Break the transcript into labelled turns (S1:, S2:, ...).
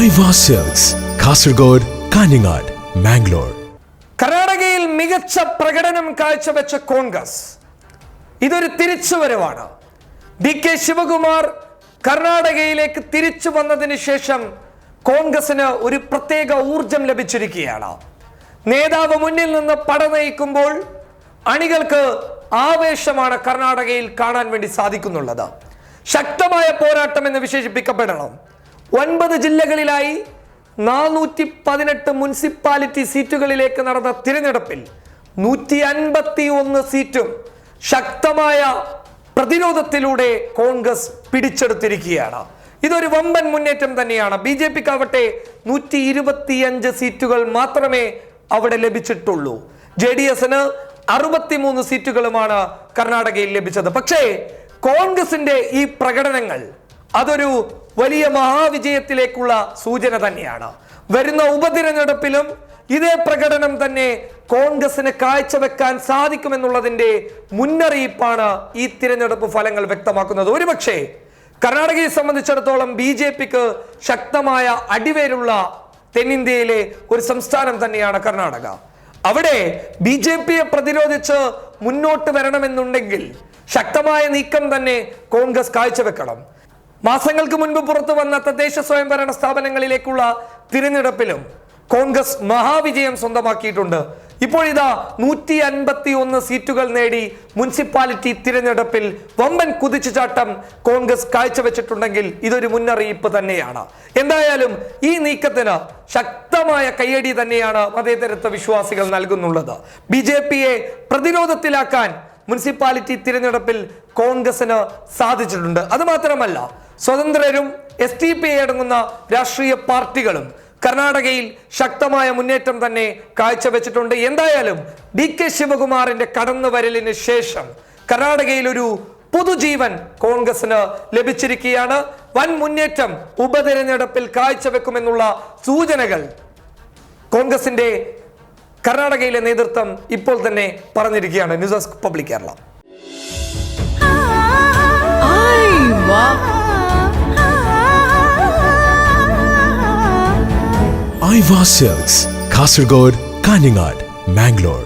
S1: Aiwa silks, Kasaragod, Kanhangad, Mangalore.
S2: കർണാടകയിൽ മികച്ച പ്രകടനം കാഴ്ചവെച്ച കോൺഗ്രസ് ഇതൊരു തിരിച്ചുവരവാണ്. DK ശിവകുമാർ കർണാടകയിലേക്ക് തിരിച്ചു വന്നതിന് ശേഷം കോൺഗ്രസിന് ഒരു പ്രത്യേക ഊർജം ലഭിച്ചിരിക്കുകയാണ്. നേതാവ് മുന്നിൽ നിന്ന് പട നയിക്കുമ്പോൾ അണികൾക്ക് ആവേശമാണ് കർണാടകയിൽ കാണാൻ വേണ്ടി സാധിക്കുന്നുള്ളത്. ശക്തമായ പോരാട്ടം എന്ന് വിശേഷിപ്പിക്കപ്പെടണം. 9 ജില്ലകളിലായി 418 മുനിസിപ്പാലിറ്റി സീറ്റുകളിലേക്ക് നടന്ന തിരഞ്ഞെടുപ്പിൽ 151 സീറ്റും ശക്തമായ പ്രതിരോധത്തിലൂടെ കോൺഗ്രസ് പിടിച്ചെടുത്തിരിക്കുകയാണ്. ഇതൊരു വമ്പൻ മുന്നേറ്റം തന്നെയാണ്. BJPക്കാവട്ടെ 125 സീറ്റുകൾ മാത്രമേ അവിടെ ലഭിച്ചിട്ടുള്ളൂ. JDSന് 63 സീറ്റുകളുമാണ് കർണാടകയിൽ ലഭിച്ചത്. പക്ഷേ കോൺഗ്രസിന്റെ ഈ പ്രകടനങ്ങൾ അതൊരു വലിയ മഹാവിജയത്തിലേക്കുള്ള സൂചന തന്നെയാണ്. വരുന്ന ഉപതിരഞ്ഞെടുപ്പിലും ഇതേ പ്രകടനം തന്നെ കോൺഗ്രസിന് കാഴ്ചവെക്കാൻ സാധിക്കുമെന്നുള്ളതിന്റെ മുന്നറിയിപ്പാണ് ഈ തിരഞ്ഞെടുപ്പ് ഫലങ്ങൾ വ്യക്തമാക്കുന്നത്. ഒരുപക്ഷെ കർണാടകയെ സംബന്ധിച്ചിടത്തോളം BJPക്ക് ശക്തമായ അടിവേരുള്ള തെന്നിന്ത്യയിലെ ഒരു സംസ്ഥാനം തന്നെയാണ് കർണാടക. അവിടെ BJPയെ പ്രതിരോധിച്ച് മുന്നോട്ട് വരണമെന്നുണ്ടെങ്കിൽ ശക്തമായ നീക്കം തന്നെ കോൺഗ്രസ് കാഴ്ചവെക്കണം. മാസങ്ങൾക്ക് മുൻപ് പുറത്തു വന്ന തദ്ദേശ സ്വയംഭരണ സ്ഥാപനങ്ങളിലേക്കുള്ള തിരഞ്ഞെടുപ്പിലും കോൺഗ്രസ് മഹാവിജയം സ്വന്തമാക്കിയിട്ടുണ്ട്. ഇപ്പോഴിതാ 151 സീറ്റുകൾ നേടി മുനിസിപ്പാലിറ്റി തിരഞ്ഞെടുപ്പിൽ വമ്പൻ കുതിച്ചുചാട്ടം കോൺഗ്രസ് കാഴ്ചവെച്ചിട്ടുണ്ടെങ്കിൽ ഇതൊരു മുന്നറിയിപ്പ് തന്നെയാണ്. എന്തായാലും ഈ നീക്കത്തിന് ശക്തമായ കയ്യടി തന്നെയാണ് മതേതരത്വ വിശ്വാസികൾ നൽകുന്നുള്ളത്. BJPയെ പ്രതിരോധത്തിലാക്കാൻ മുനിസിപ്പാലിറ്റി തിരഞ്ഞെടുപ്പിൽ കോൺഗ്രസിന് സാധിച്ചിട്ടുണ്ട്. അത് മാത്രമല്ല, സ്വതന്ത്രരും STP അടങ്ങുന്ന രാഷ്ട്രീയ പാർട്ടികളും കർണാടകയിൽ ശക്തമായ മുന്നേറ്റം തന്നെ കാഴ്ചവെച്ചിട്ടുണ്ട്. എന്തായാലും DK ശിവകുമാറിന്റെ കടന്നുവരലിന് ശേഷം കർണാടകയിൽ ഒരു പുതുജീവൻ കോൺഗ്രസിന് ലഭിച്ചിരിക്കുകയാണ്. വൻ മുന്നേറ്റം ഉപതെരഞ്ഞെടുപ്പിൽ കാഴ്ചവെക്കുമെന്നുള്ള സൂചനകൾ കോൺഗ്രസിന്റെ കർണാടകയിലെ നേതൃത്വം ഇപ്പോൾ തന്നെ പറഞ്ഞിരിക്കുകയാണ്. News desk public Kerala.
S1: Aiwa silks, Kasaragod, Kanhangad, Mangalore.